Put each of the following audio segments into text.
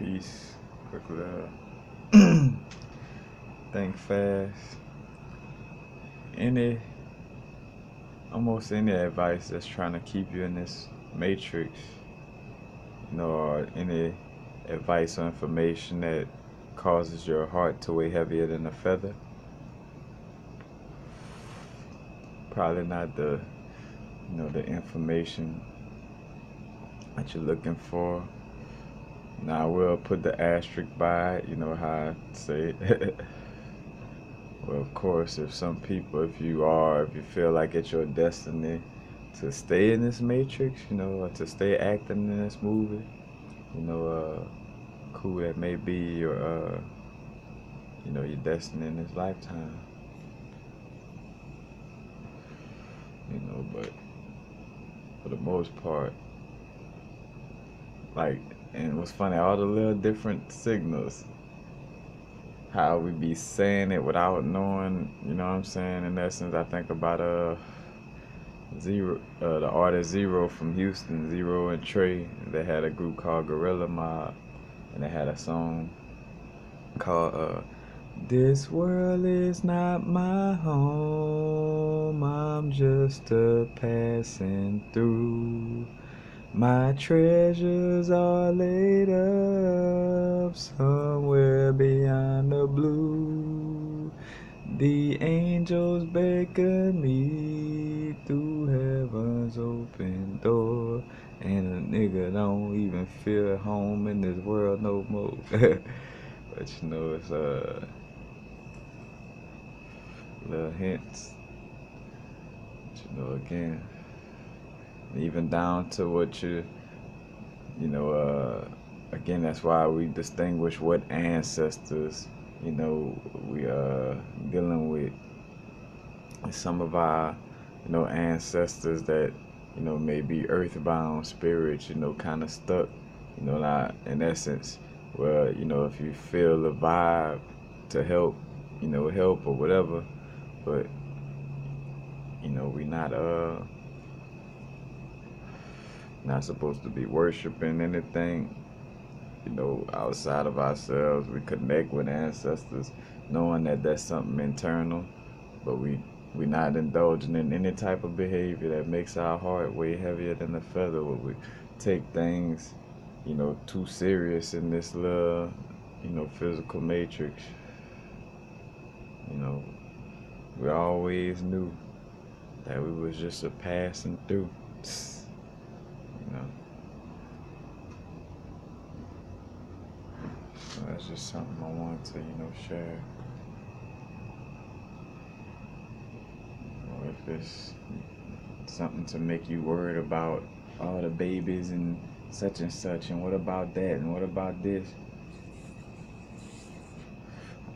Peace. Quick love. Think fast. Any, almost any advice that's trying to keep you in this matrix, or any advice or information that causes your heart to weigh heavier than a feather. Probably not the information that you're looking for. Now I will put the asterisk by it, how I say it. Well, of course, if you feel like it's your destiny to stay in this matrix, or to stay acting in this movie, cool, that may be your destiny in this lifetime, but for the most part, and what's funny, all the little different signals, how we be saying it without knowing, what I'm saying? In essence, I think about Zero, the artist Zero from Houston, Zero and Trey. They had a group called Gorilla Mob, and they had a song called "This World Is Not My Home. I'm just a passing through. My treasures are laid up somewhere beyond the blue. The angels beckon me through heaven's open door. And a nigga don't even feel home in this world no more." But it's little hints. But again, even down to what again, that's why we distinguish what ancestors, we dealing with. Some of our, ancestors that, may be earthbound spirits, kind of stuck, not in essence. Well, if you feel the vibe to help, help or whatever, but, we not supposed to be worshiping anything, outside of ourselves. We connect with ancestors, knowing that that's something internal, but we not indulging in any type of behavior that makes our heart way heavier than a feather. Where we take things, too serious in this little, physical matrix. We always knew that we was just a passing through. So that's just something I wanted to, share. Or if it's something to make you worried about all the babies and such, and what about that, and what about this?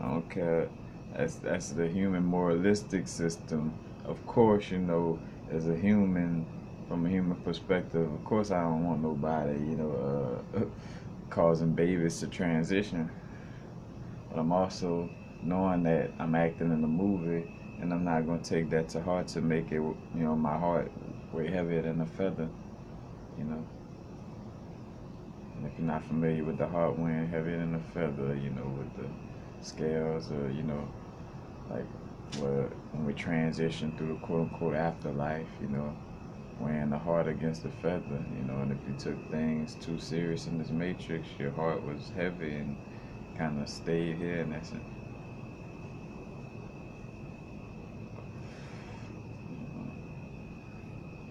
I don't care. That's the human moralistic system. Of course, as a human, from a human perspective, of course I don't want nobody, causing babies to transition. But I'm also knowing that I'm acting in a movie, and I'm not going to take that to heart to make it, my heart way heavier than a feather, And if you're not familiar with the heart weighing heavier than a feather, with the scales, or, like when we transition through the quote-unquote afterlife, weighing the heart against the feather, and if you took things too serious in this matrix, your heart was heavy and kind of stayed here in essence.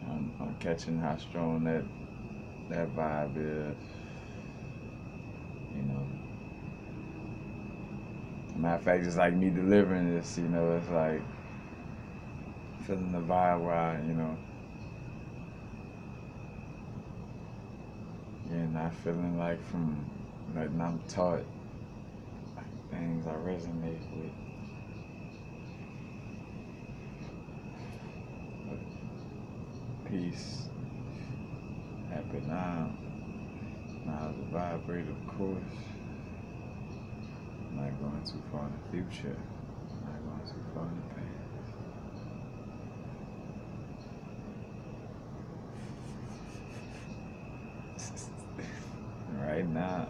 I'm catching how strong that vibe is. Matter of fact, just like me delivering this, it's like feeling the vibe where not feeling like from nothing I'm taught, like things I resonate with. But peace, happy now. Now the vibrate, of course. I'm not going too far in the future. I'm not going too far in the past. Right now.